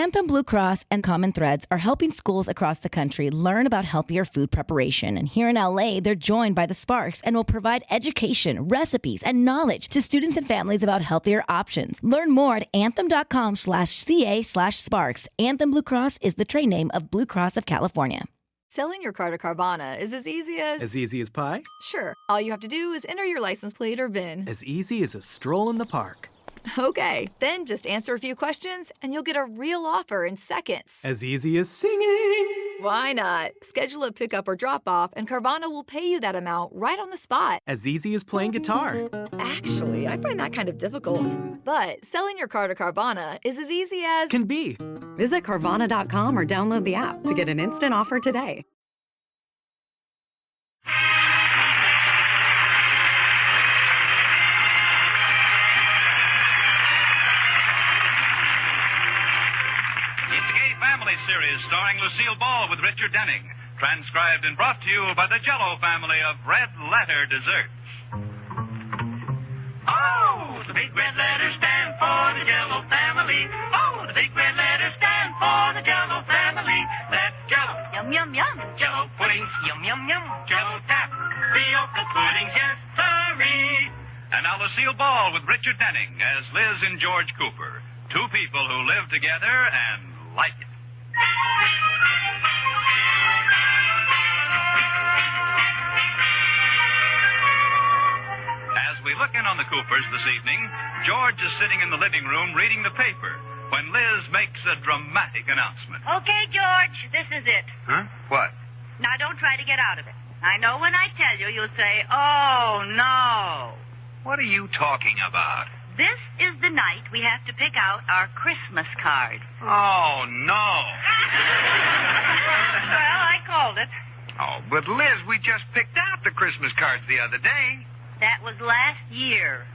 Anthem Blue Cross and Common Threads are helping schools across the country learn about healthier food preparation. And here in LA, they're joined by the Sparks and will provide education, recipes, and knowledge to students and families about healthier options. Learn more at anthem.com/ca/sparks. Anthem Blue Cross is the trade name of Blue Cross of California. Selling your car to Carvana is as easy as... As easy as pie? Sure. All you have to do is enter your license plate or VIN. As easy as a stroll in the park. Okay, then just answer a few questions and you'll get a real offer in seconds. As easy as singing. Why not? Schedule a pickup or drop-off and Carvana will pay you that amount right on the spot. As easy as playing guitar. Actually, I find that kind of difficult. But selling your car to Carvana is as easy as... Can be. Visit Carvana.com or download the app to get an instant offer today. Family series starring Lucille Ball with Richard Denning. Transcribed and brought to you by the Jell-O family of red letter desserts. Oh, the big red letters stand for the Jell-O family. Oh, the big red letters stand for the Jell-O family. That's Jell-O. Yum, yum, yum. Jell-O puddings. Yum, yum, yum. Jell-O tap. Fiocca puddings, yes, sirree. And now Lucille Ball with Richard Denning as Liz and George Cooper. Two people who live together and like it. As we look in on the Coopers this evening, George is sitting in the living room reading the paper when Liz makes a dramatic announcement. Okay, George, this is it. Huh? What? Now, don't try to get out of it. I know when I tell you, you'll say, oh, no. What are you talking about? This is the night we have to pick out our Christmas card. Oh, no. Well, I called it. Oh, but Liz, we just picked out the Christmas cards the other day. That was last year.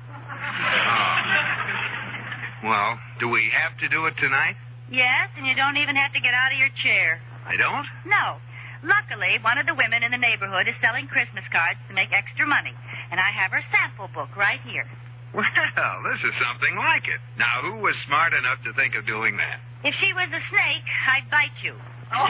Oh. Well, do we have to do it tonight? Yes, and you don't even have to get out of your chair. I don't? No. Luckily, one of the women in the neighborhood is selling Christmas cards to make extra money, and I have her sample book right here. Well, this is something like it. Now, who was smart enough to think of doing that? If she was a snake, I'd bite you. Oh.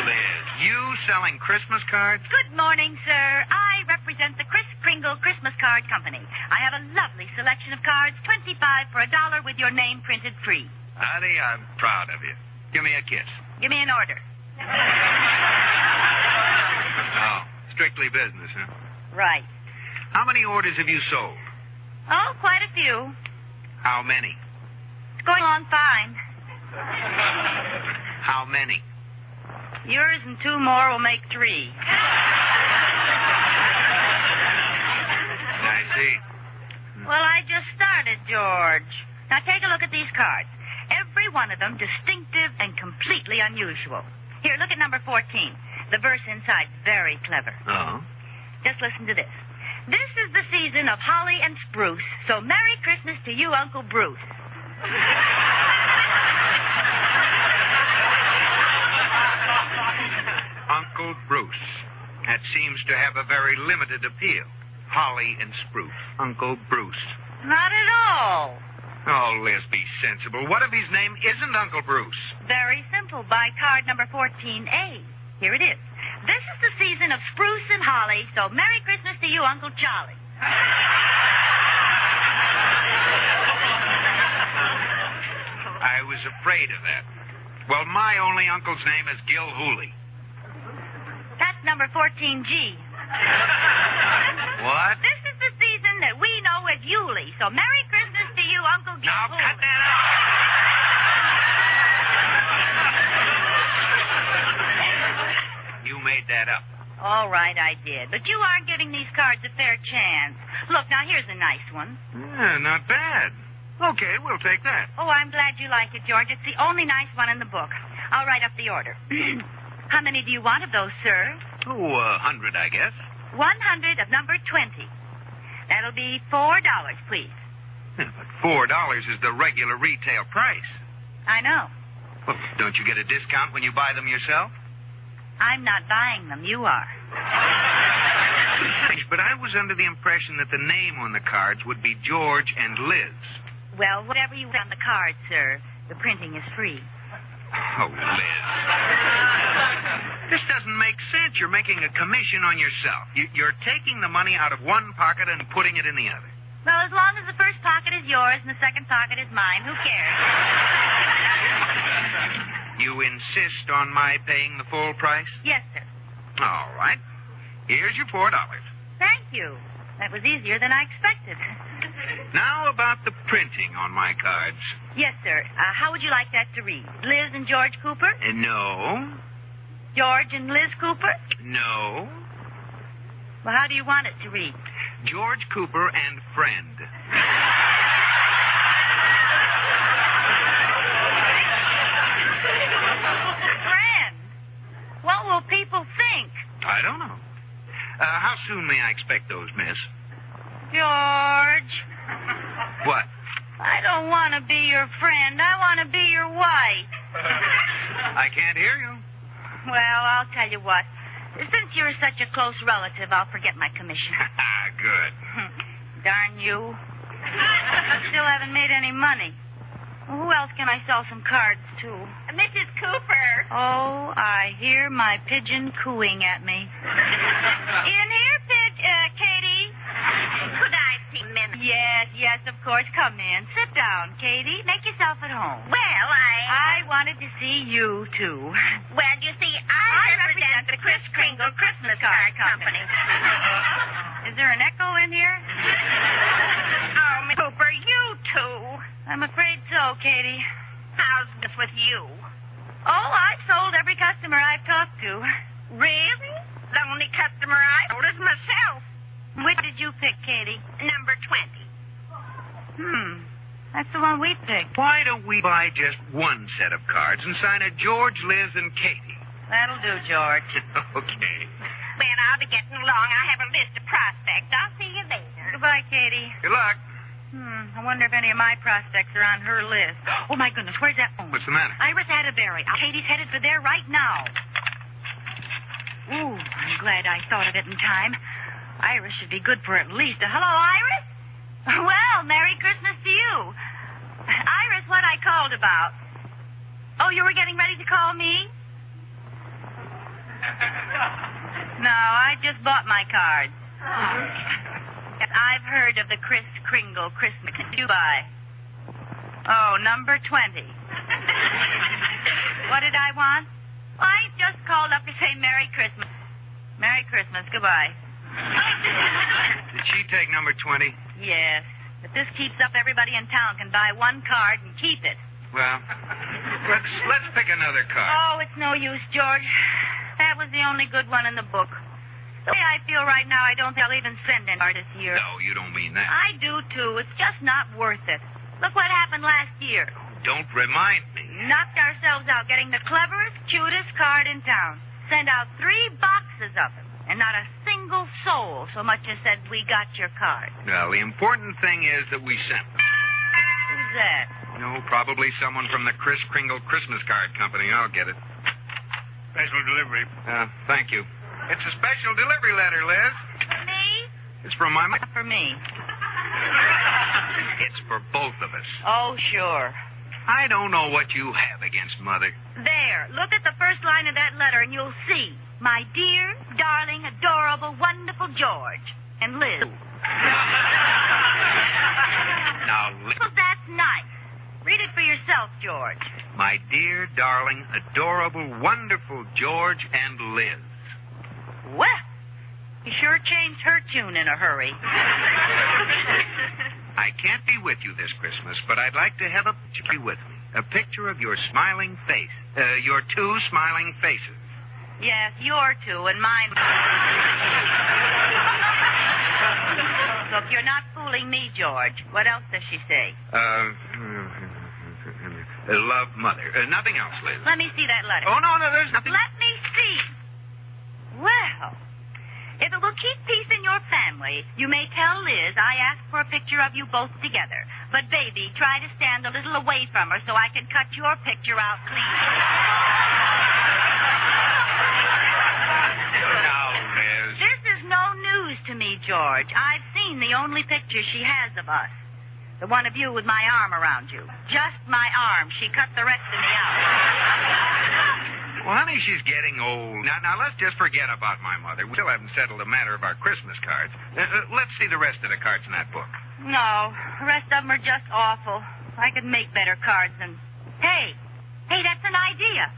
Liz, you selling Christmas cards? Good morning, sir. I represent the Kris Kringle Christmas Card Company. I have a lovely selection of cards, 25 for $1 with your name printed free. Honey, I'm proud of you. Give me a kiss. Give me an order. Oh, strictly business, huh? Right. How many orders have you sold? Oh, quite a few. How many? It's going on fine. How many? Yours and two more will make 3. I see. Well, I just started, George. Now take a look at these cards. Every one of them distinctive and completely unusual. Here, look at number 14. The verse inside, very clever. Oh? Just listen to this. This is the season of holly and spruce, so Merry Christmas to you, Uncle Bruce. Uncle Bruce. That seems to have a very limited appeal. Holly and spruce. Uncle Bruce. Not at all. Oh, Liz, be sensible. What if his name isn't Uncle Bruce? Very simple. By card number 14A. Here it is. This is the season of spruce and holly, so Merry Christmas to you, Uncle Charlie. I was afraid of that. Well, my only uncle's name is Gil Hooley. That's number 14G. What? This is the season that we know as Yuli, so Merry Christmas to you, Uncle Gil Now, Hooley. cut that out. You made that up. All right, I did. But you aren't giving these cards a fair chance. Look, now, here's a nice one. Yeah, not bad. Okay, we'll take that. Oh, I'm glad you like it, George. It's the only nice one in the book. I'll write up the order. How many do you want of those, sir? Oh, 100, I guess. 100 of number 20. That'll be $4, please. Yeah, but $4 is the regular retail price. I know. Well, don't you get a discount when you buy them yourself? I'm not buying them. You are. But I was under the impression that the name on the cards would be George and Liz. Well, whatever you want on the card, sir. The printing is free. Oh, Liz. This doesn't make sense. You're making a commission on yourself. You're taking the money out of one pocket and putting it in the other. Well, as long as the first pocket is yours and the second pocket is mine, who cares? You insist on my paying the full price? Yes, sir. All right. Here's your $4. Thank you. That was easier than I expected. Now about the printing on my cards. Yes, sir. How would you like that to read? Liz and George Cooper? No. George and Liz Cooper? No. Well, how do you want it to read? George Cooper and friend. Friend? What will people think? I don't know. How soon may I expect those, miss? George. What? I don't want to be your friend. I want to be your wife. I can't hear you. Well, I'll tell you what. Since you're such a close relative, I'll forget my commission. Good. Darn you. Still haven't made any money. Well, who else can I sell some cards to? Mrs. Cooper. Oh, I hear my pigeon cooing at me. In here, Katie. Could I see Minnie? Yes, of course. Come in. Sit down, Katie. Make yourself at home. Well, I wanted to see you, too. Well, you see, I represent the Kris Kringle Christmas Card Company. Is there an echo in here? Oh, Miss Cooper, you too. I'm afraid so, Katie. How's this with you? Oh, I've sold every customer I've talked to. Really? The only customer I sold is myself. Which did you pick, Katie? Number 20. That's the one we picked. Why don't we buy just one set of cards and sign it George, Liz, and Katie? That'll do, George. Okay. Well, I'll be getting along. I have a list of prospects. I'll see you later. Goodbye, Katie. Good luck. I wonder if any of my prospects are on her list. Oh, my goodness, where's that phone? What's the matter? Iris Atterbury. Katie's headed for there right now. Ooh, I'm glad I thought of it in time. Iris should be good for at least a... Hello, Iris? Well, Merry Christmas to you. Iris, what I called about. Oh, you were getting ready to call me? No, I just bought my card. I've heard of the Kris Kringle Christmas. Did you buy? Oh, number 20. What did I want? Well, I just called up to say Merry Christmas. Merry Christmas. Goodbye. Did she take number 20? Yes. If this keeps up, everybody in town can buy one card and keep it. Well, let's pick another card. Oh, it's no use, George. That was the only good one in the book. The way I feel right now, I don't think I'll even send any card this year. No, you don't mean that. I do, too. It's just not worth it. Look what happened last year. Don't remind me. Knocked ourselves out getting the cleverest, cutest card in town. Sent out 3 boxes of them. And not a single soul so much as said, we got your card. Well, the important thing is that we sent them. Who's that? No, probably someone from the Kris Kringle Christmas Card Company. I'll get it. Special delivery. Thank you. It's a special delivery letter, Liz. For me? It's from my mother. For me. It's for both of us. Oh, sure. I don't know what you have against Mother. There. Look at the first line of that letter and you'll see. My dear, darling, adorable, wonderful George. And Liz. Now, Liz. Well, that's nice. Read it for yourself, George. My dear, darling, adorable, wonderful George and Liz. Well, you sure changed her tune in a hurry. I can't be with you this Christmas, but I'd like to have a picture with me. A picture of your smiling face. Your 2 smiling faces. Yes, your 2 and mine. Look, you're not fooling me, George. What else does she say? Love, Mother. Nothing else, Liz. Let me see that letter. Oh, no, there's nothing. Let me see. Well, if it will keep peace in your family, you may tell Liz I asked for a picture of you both together. But, baby, try to stand a little away from her so I can cut your picture out clean. Now, Liz. This is no news to me, George. I've seen the only picture she has of us. The one of you with my arm around you. Just my arm. She cut the rest of me out. Well, honey, she's getting old. Now, let's just forget about my mother. We still haven't settled the matter of our Christmas cards. Let's see the rest of the cards in that book. No, the rest of them are just awful. I could make better cards than... Hey, that's an idea.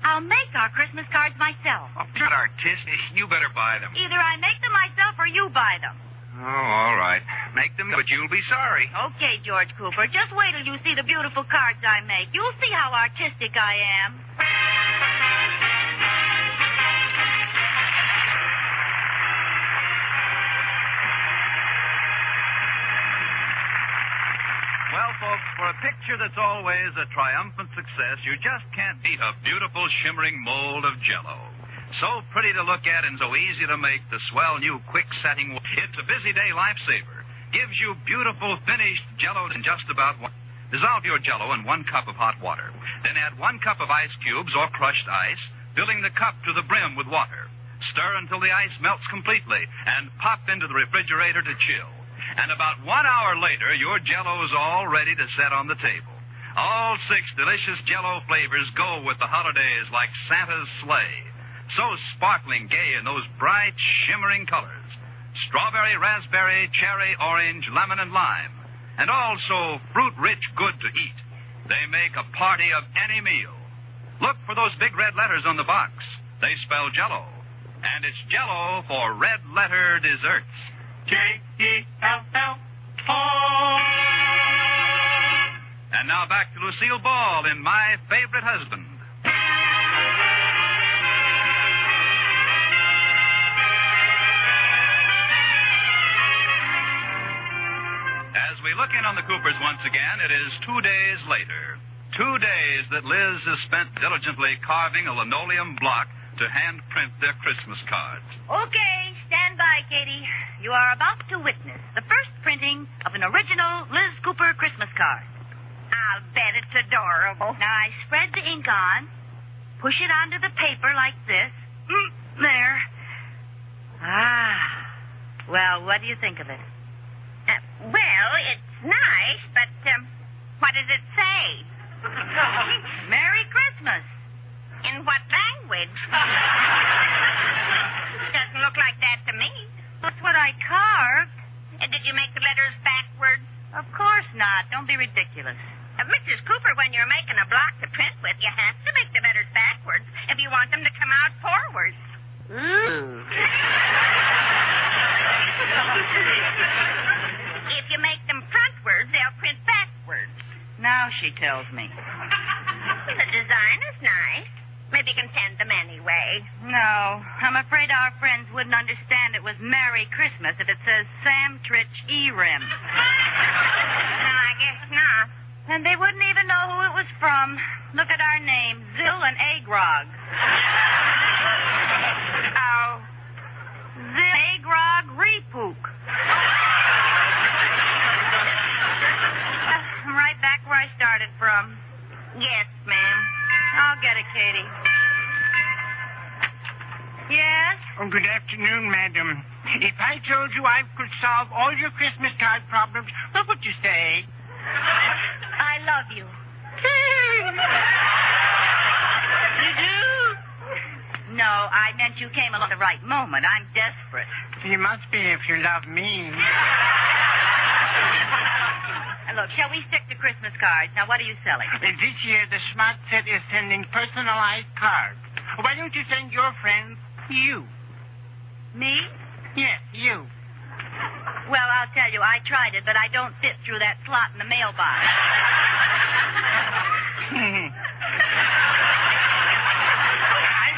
I'll make our Christmas cards myself. Oh, you're not artistic. You better buy them. Either I make them myself or you buy them. Oh, all right. Make them, but you'll be sorry. Okay, George Cooper. Just wait till you see the beautiful cards I make. You'll see how artistic I am. Well, folks, for a picture that's always a triumphant success, you just can't beat a beautiful, shimmering mold of Jell-O. So pretty to look at and so easy to make, the swell new quick-setting... It's a busy day lifesaver. Gives you beautiful, finished Jell-O in just about one... Dissolve your Jell-O in 1 cup of hot water. Then add 1 cup of ice cubes or crushed ice, filling the cup to the brim with water. Stir until the ice melts completely, and pop into the refrigerator to chill. And about 1 hour later, your Jell-O's all ready to set on the table. All 6 delicious Jell-O flavors go with the holidays like Santa's sleigh. So sparkling, gay in those bright, shimmering colors. Strawberry, raspberry, cherry, orange, lemon, and lime. And also fruit-rich, good to eat. They make a party of any meal. Look for those big red letters on the box. They spell Jell-O. And it's Jell-O for red letter desserts. Jell-O. And now back to Lucille Ball in My Favorite Husband. As we look in on the Coopers once again, it is 2 days later. 2 days that Liz has spent diligently carving a linoleum block to hand print their Christmas cards. Okay, stand by, Katie. You are about to witness the first printing of an original Liz Cooper Christmas card. I'll bet it's adorable. Now, I spread the ink on, push it onto the paper like this. There. Well, what do you think of it? Well, it's nice, but what does it say? Merry Christmas. In what language? Doesn't look like that to me. That's what I carved. Did you make the letters backwards? Of course not. Don't be ridiculous. Mrs. Cooper, when you're making a block to print with, you have to make the letters backwards if you want them to come out forwards. If you make them frontwards, they'll print backwards. Now she tells me. The design is nice. Maybe you can send them anyway. No, I'm afraid our friends wouldn't understand it was Merry Christmas if it says Sam Tritch E-Rim. No, I guess not. And they wouldn't even know who it was from. Look at our names, Zill and Agrog. Oh. Zill, Agrog, Repook. I'm right back where I started from. Yes, ma'am. I'll get it, Katie. Yes? Oh, good afternoon, madam. If I told you I could solve all your Christmas card problems, what would you say? I love you. You do? No, I meant you came along at the right moment. I'm desperate. You must be if you love me. And look, shall we stick to Christmas cards? Now, what are you selling? This year, the Smart Set is sending personalized cards. Why don't you send your friends you? Me? Yes, you. Well, I'll tell you, I tried it, but I don't fit through that slot in the mailbox.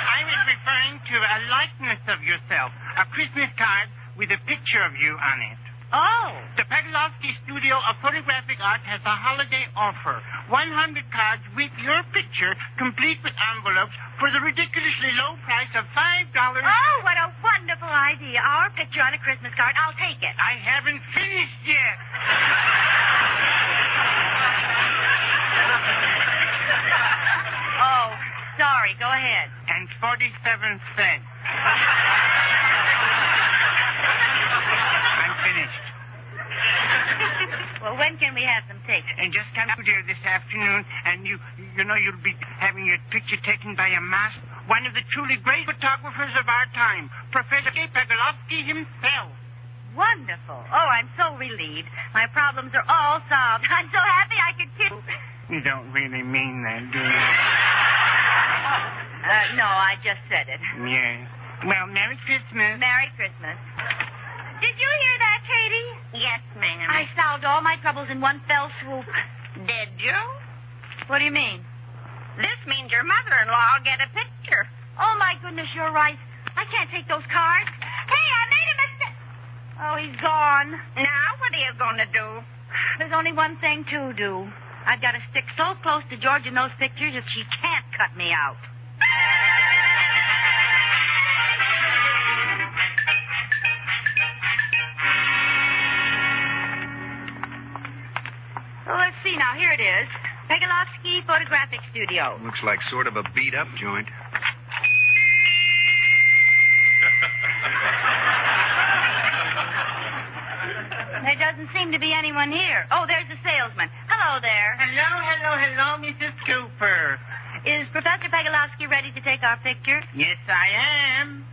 I was referring to a likeness of yourself, a Christmas card with a picture of you on it. Oh. The Peglovsky Studio of Photographic Art has a holiday offer. 100 cards with your picture, complete with envelopes, for the ridiculously low price of $5. Oh, what a wonderful idea. Our picture on a Christmas card. I'll take it. I haven't finished yet. Oh, sorry. Go ahead. And 47 cents. I'm finished. Well, when can we have them taken? And just come to there this afternoon, and you know you'll be having your picture taken by a master, one of the truly great photographers of our time, Professor Pegolowski himself. Wonderful. Oh, I'm so relieved. My problems are all solved. I'm so happy I could kiss. You don't really mean that, do you? No, I just said it. Yes. Well, Merry Christmas. Merry Christmas. Did you hear that, Katie? Yes, ma'am. I solved all my troubles in one fell swoop. Did you? What do you mean? This means your mother-in-law will get a picture. Oh, my goodness, you're right. I can't take those cards. Hey, I made a mistake. Oh, he's gone. Now, what are you going to do? There's only one thing to do. I've got to stick so close to George in those pictures that she can't cut me out. Well, let's see now. Here it is. Pegolowski Photographic Studio. Looks like sort of a beat-up joint. There doesn't seem to be anyone here. Oh, there's the salesman. Hello there. Hello, Mrs. Cooper. Is Professor Pegolowski ready to take our picture? Yes, I am.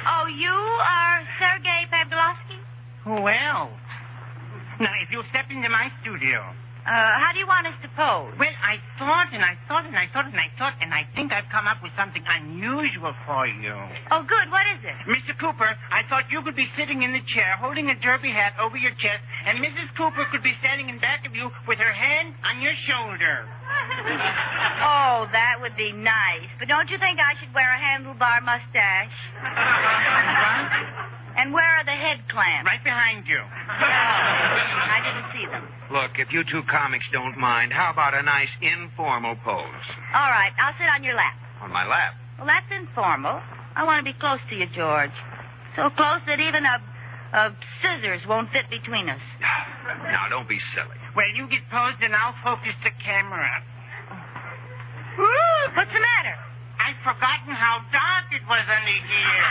Oh, you are Sergei Pegolowski? Who else? Now, if you'll step into my studio. How do you want us to pose? Well, I thought, and I think I've come up with something unusual for you. Oh, good. What is it? Mr. Cooper, I thought you could be sitting in the chair holding a derby hat over your chest, and Mrs. Cooper could be standing in back of you with her hand on your shoulder. Oh, that would be nice. But don't you think I should wear a handlebar mustache? And where are the head clamps? Right behind you. I didn't see them. Look, if you two comics don't mind, how about a nice informal pose? All right, I'll sit on your lap. On my lap. Well, that's informal. I want to be close to you, George. So close that even a scissors won't fit between us. Now, don't be silly. Well, you get posed and I'll focus the camera. Ooh, what's the matter? I've forgotten how dark it was under here.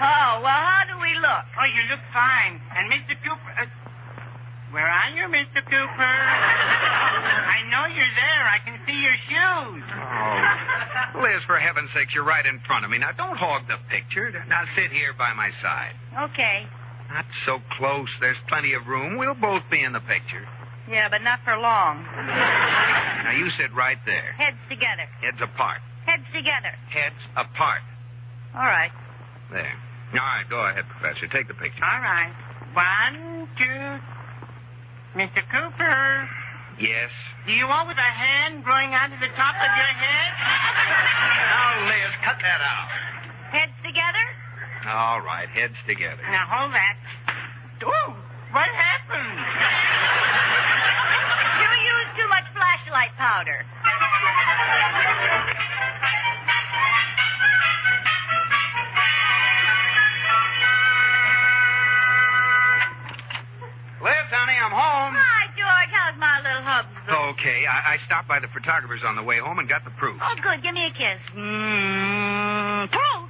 Oh, well, how do we look? Oh, you look fine. And Mr. Cooper... where are you, Mr. Cooper? I know you're there. I can see your shoes. Oh, Liz, for heaven's sake, you're right in front of me. Now, don't hog the picture. Now, sit here by my side. Okay. Not so close. There's plenty of room. We'll both be in the picture. Yeah, but not for long. Now, you sit right there. Heads together. Heads apart. Heads together. Heads apart. All right. There. All right, go ahead, Professor. Take the picture. All right. 1, 2... Mr. Cooper. Yes? Do you walk with a hand growing out of the top of your head? Now, Liz, cut that out. Heads together? All right, heads together. Now, hold that. Ooh, what happened? You used too much flashlight powder. Liz, honey, I'm home. Hi, George. How's my little hubs? Okay, I stopped by the photographers on the way home and got the proof. Oh, good. Give me a kiss. Proof.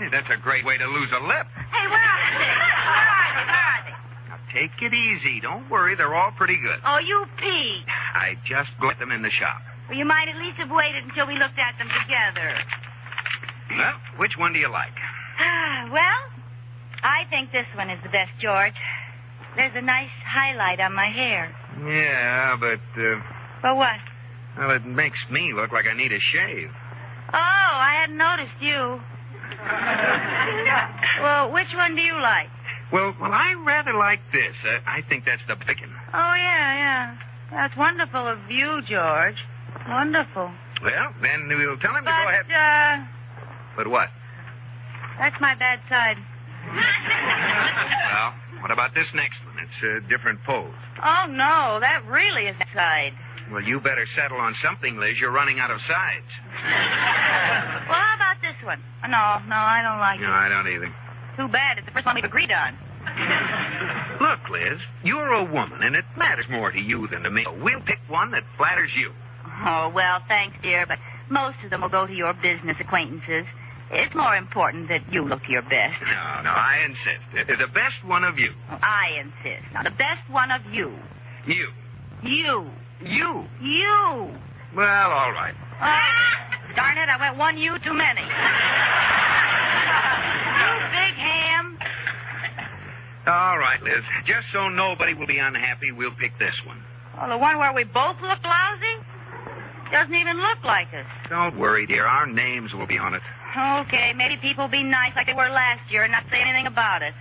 Hey, that's a great way to lose a lip. Hey, where are they? Where are they? Now, take it easy. Don't worry. They're all pretty good. Oh, you peed. I just got them in the shop. Well, you might at least have waited until we looked at them together. Well, which one do you like? Well, I think this one is the best, George. There's a nice highlight on my hair. Yeah, but, For what? well, it makes me look like I need a shave. Oh, I hadn't noticed you. Well, which one do you like? Well, I rather like this. I think that's the big one. Oh, yeah. That's wonderful of you, George. Wonderful. Well, then we'll tell him to go ahead. But what? That's my bad side. Well, what about this next one? It's a different pose. Oh, no, that really is side. Well, you better settle on something, Liz. You're running out of sides. Well, how about this one? No, I don't like No, it. I don't either. Too bad. It's the first one we've agreed on. Look, Liz, you're a woman, and it matters more to you than to me. So we'll pick one that flatters you. Oh, well, thanks, dear, but most of them will go to your business acquaintances. It's more important that you look your best. No, I insist. The best one of you. Oh, I insist. Now, the best one of you. You. You. You. You. Well, all right. Oh, darn it, I went one you too many. You big ham. All right, Liz. Just so nobody will be unhappy, we'll pick this one. Oh, the one where we both look lousy? Doesn't even look like us. Don't worry, dear. Our names will be on it. Okay, maybe people will be nice like they were last year and not say anything about it.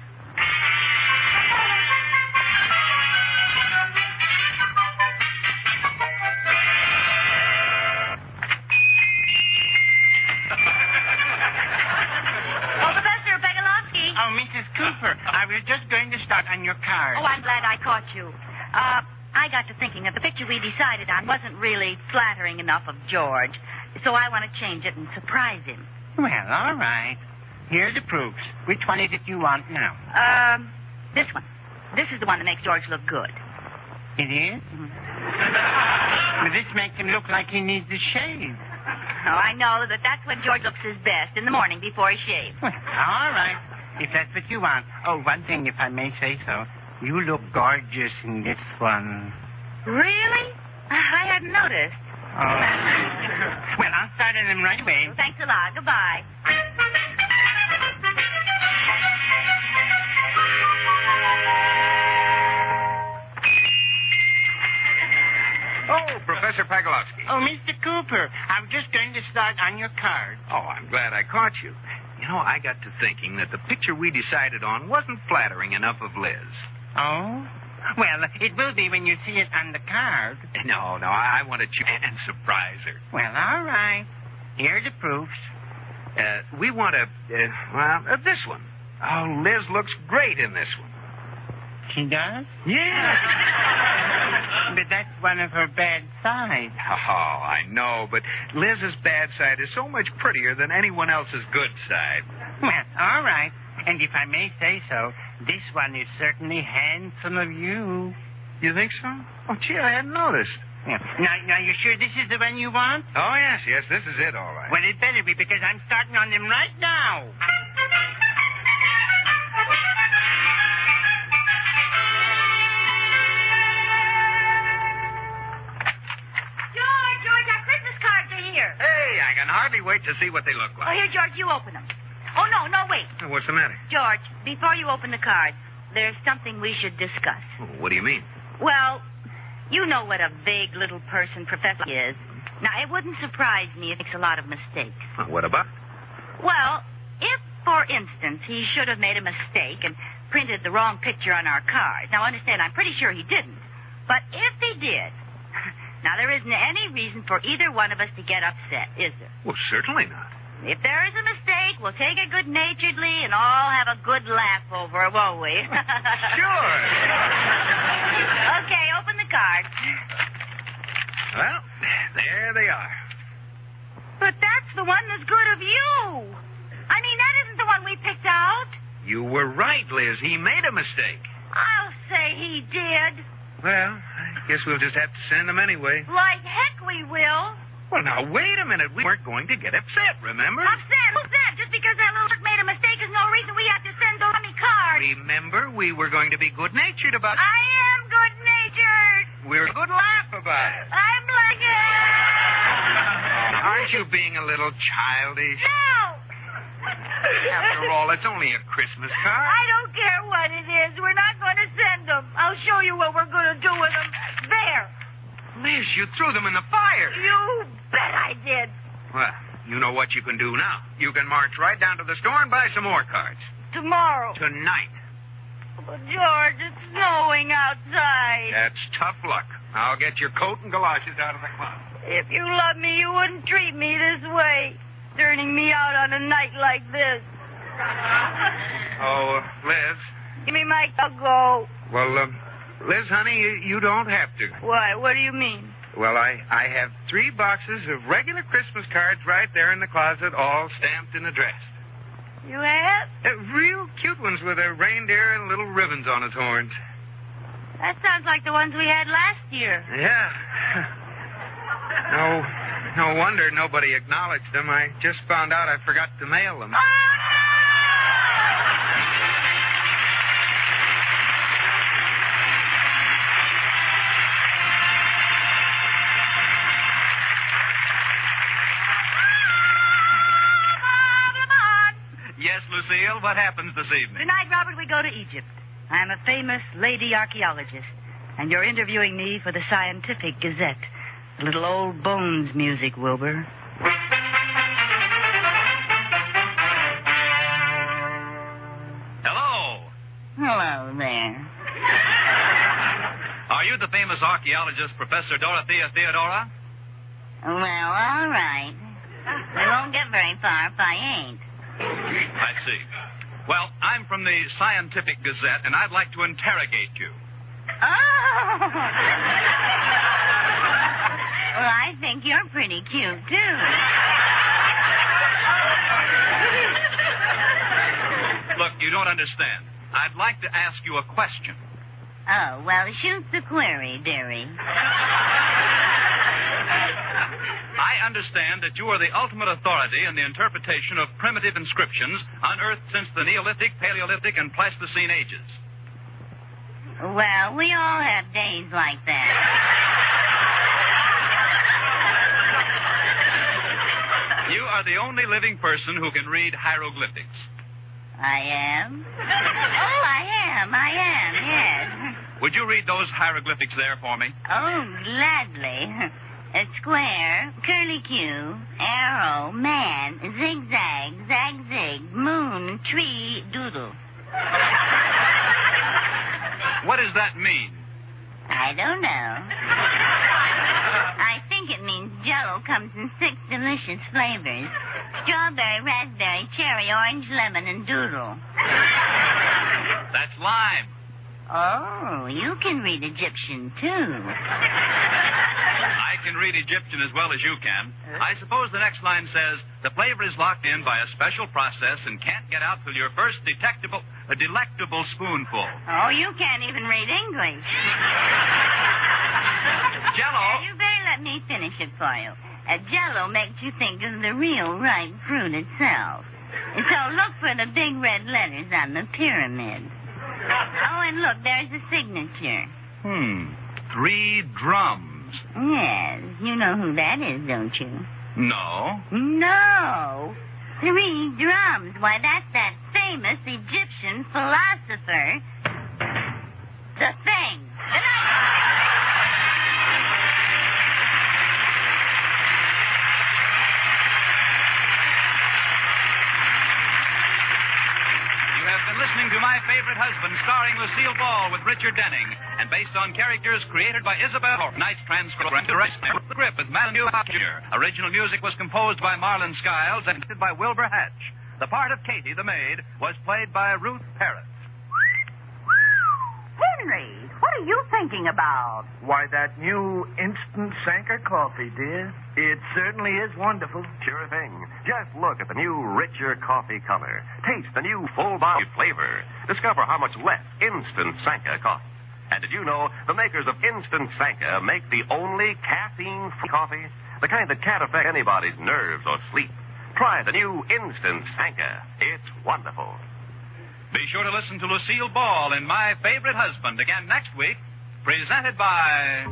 Oh, Professor Begalowski. Oh, Mrs. Cooper, I was just going to start on your card. Oh, I'm glad I caught you. I got to thinking that the picture we decided on wasn't really flattering enough of George, so I want to change it and surprise him. Well, all right. Here are the proofs. Which one is it you want now? This one. This is the one that makes George look good. It is? Mm-hmm. But this makes him look like he needs a shave. Oh, I know that's when George looks his best, in the morning before he shaves. Well, all right. If that's what you want. Oh, one thing, if I may say so. You look gorgeous in this one. Really? I hadn't noticed. Oh. Well, I'll start on them right away. Well, thanks a lot. Goodbye. Oh, Professor Pagalowski. Oh, Mr. Cooper, I was just going to start on your card. Oh, I'm glad I caught you. You know, I got to thinking that the picture we decided on wasn't flattering enough of Liz. Oh? Well, it will be when you see it on the card. No, I want to and surprise her. Well, all right. Here are the proofs. We want this one. Oh, Liz looks great in this one. She does? Yeah. But that's one of her bad sides. Oh, I know, but Liz's bad side is so much prettier than anyone else's good side. Well, all right. And if I may say so, this one is certainly handsome of you. You think so? Oh, gee, I hadn't noticed. Yeah. Now, you sure this is the one you want? Oh, yes, this is it, all right. Well, it better be, because I'm starting on them right now. George, our Christmas cards are here. Hey, I can hardly wait to see what they look Oh, like. here, George, you open them. Oh, no, wait. What's the matter? George, before you open the cards, there's something we should discuss. Oh, what do you mean? Well, you know what a vague little person Professor is. Now, it wouldn't surprise me if he makes a lot of mistakes. Well, what about? Well, if, for instance, he should have made a mistake and printed the wrong picture on our card. Now, understand, I'm pretty sure he didn't. But if he did, now, there isn't any reason for either one of us to get upset, is there? Well, certainly not. If there is a mistake, we'll take it good-naturedly and all have a good laugh over it, won't we? Sure. Okay, open the cards. Well, there they are. But that's the one that's good of you. I mean, that isn't the one we picked out. You were right, Liz. He made a mistake. I'll say he did. Well, I guess we'll just have to send him anyway. Like heck we will. Well, now, wait a minute. We weren't going to get upset, remember? Upset? Who's that? Just because that little jerk made a mistake is no reason we have to send those dummy cards. Remember, we were going to be good-natured about it. I am good-natured. We're a good laugh about it. I'm like it. Aren't you being a little childish? No. After all, it's only a Christmas card. I don't care what it is. We're not going to send them. I'll show you what we're going to do with them. There. Liz, you threw them in the fire. You bet I did. Well, you know what you can do now. You can march right down to the store and buy some more cards. Tomorrow. Tonight. Oh, George, it's snowing outside. That's tough luck. I'll get your coat and galoshes out of the closet. If you loved me, you wouldn't treat me this way. Turning me out on a night like this. Oh, Liz. Give me my... I'll go. Well, Liz, honey, you don't have to. Why? What do you mean? Well, I have 3 boxes of regular Christmas cards right there in the closet, all stamped and addressed. You have? Real cute ones with a reindeer and little ribbons on its horns. That sounds like the ones we had last year. Yeah. No wonder nobody acknowledged them. I just found out I forgot to mail them. Yes, Lucille, what happens this evening? Tonight, Robert, we go to Egypt. I'm a famous lady archaeologist, and you're interviewing me for the Scientific Gazette. A little old bones music, Wilbur. Hello. Hello there. Are you the famous archaeologist, Professor Dorothea Theodora? Well, all right. We won't get very far if I ain't. I see. Well, I'm from the Scientific Gazette, and I'd like to interrogate you. Oh! Well, I think you're pretty cute, too. Look, you don't understand. I'd like to ask you a question. Oh, well, shoot the query, dearie. I understand that you are the ultimate authority in the interpretation of primitive inscriptions unearthed since the Neolithic, Paleolithic, and Pleistocene ages. Well, we all have days like that. You are the only living person who can read hieroglyphics. I am? Oh, I am, yes. Would you read those hieroglyphics there for me? Oh, gladly. A square, curly-Q, arrow, man, zigzag, zag-zig, moon, tree, doodle. What does that mean? I don't know. I think it means Jell-O comes in 6 delicious flavors. Strawberry, raspberry, cherry, orange, lemon, and doodle. That's lime. Oh, you can read Egyptian, too. I can read Egyptian as well as you can. I suppose the next line says, the flavor is locked in by a special process and can't get out till your first delectable spoonful. Oh, you can't even read English. Jell-O. You better let me finish it for you. Jell-O makes you think of the real ripe fruit itself. And so look for the big red letters on the pyramid. Oh, and look, there's a signature. 3 drums. Yes, you know who that is, don't you? No. No. 3 drums. Why, that's that famous Egyptian philosopher, the Thing. You have been listening to My Favorite Husband, starring Lucille Ball with Richard Denning, and based on characters created by Isabel Hope. Night's transcript with Manu Jr. Original music was composed by Marlon Skiles and edited by Wilbur Hatch. The part of Katie, the maid, was played by Ruth Parrott. Henry, what are you thinking about? Why, that new instant Sanker coffee, dear. It certainly is wonderful. Sure thing. Just look at the new richer coffee color. Taste the new full-body flavor. Discover how much less instant Sanka costs. And did you know the makers of Instant Sanka make the only caffeine-free coffee? The kind that can't affect anybody's nerves or sleep. Try the new Instant Sanka. It's wonderful. Be sure to listen to Lucille Ball in My Favorite Husband again next week, presented by...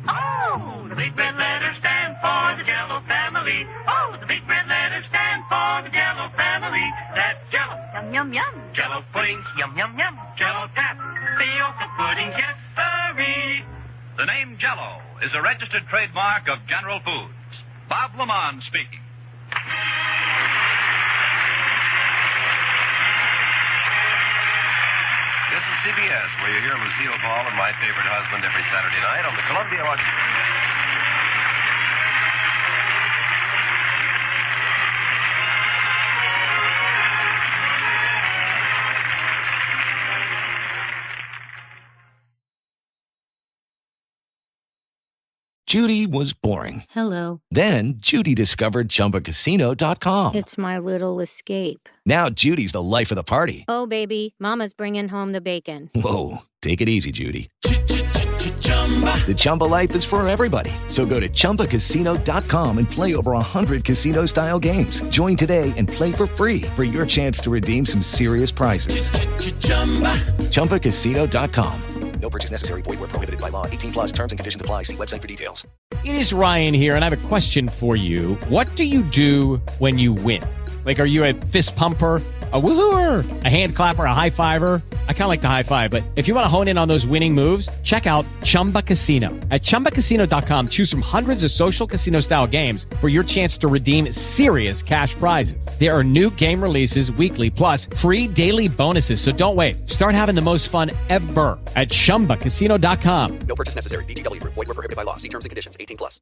Oh, the big red letters stand for the Jell-O family. Oh, the big red letters stand for the Jell-O family. That's Jell-O. Yum, yum, yum. Jell-O puddings, yum, yum, yum. Jell-O tapioca puddings, yes, sirree. The name Jell-O is a registered trademark of General Foods. Bob Lamont speaking. This is CBS, where you hear Lucille Ball and My Favorite Husband every Saturday night on the Columbia Watch. Judy was boring. Hello. Then Judy discovered ChumbaCasino.com. It's my little escape. Now Judy's the life of the party. Oh, baby, mama's bringing home the bacon. Whoa, take it easy, Judy. The Chumba life is for everybody. So go to ChumbaCasino.com and play over 100 casino-style games. Join today and play for free for your chance to redeem some serious prizes. ChumbaCasino.com. No purchase necessary. Void where prohibited by law. 18 plus terms and conditions apply. See website for details. It is Ryan here, and I have a question for you. What do you do when you win? Like, are you a fist pumper, a woohooer, a hand clapper, a high fiver? I kind of like the high five, but if you want to hone in on those winning moves, check out Chumba Casino. At ChumbaCasino.com, choose from hundreds of social casino-style games for your chance to redeem serious cash prizes. There are new game releases weekly, plus free daily bonuses, so don't wait. Start having the most fun ever at ChumbaCasino.com. No purchase necessary. VGW. Void where prohibited by law. See terms and conditions. 18 plus.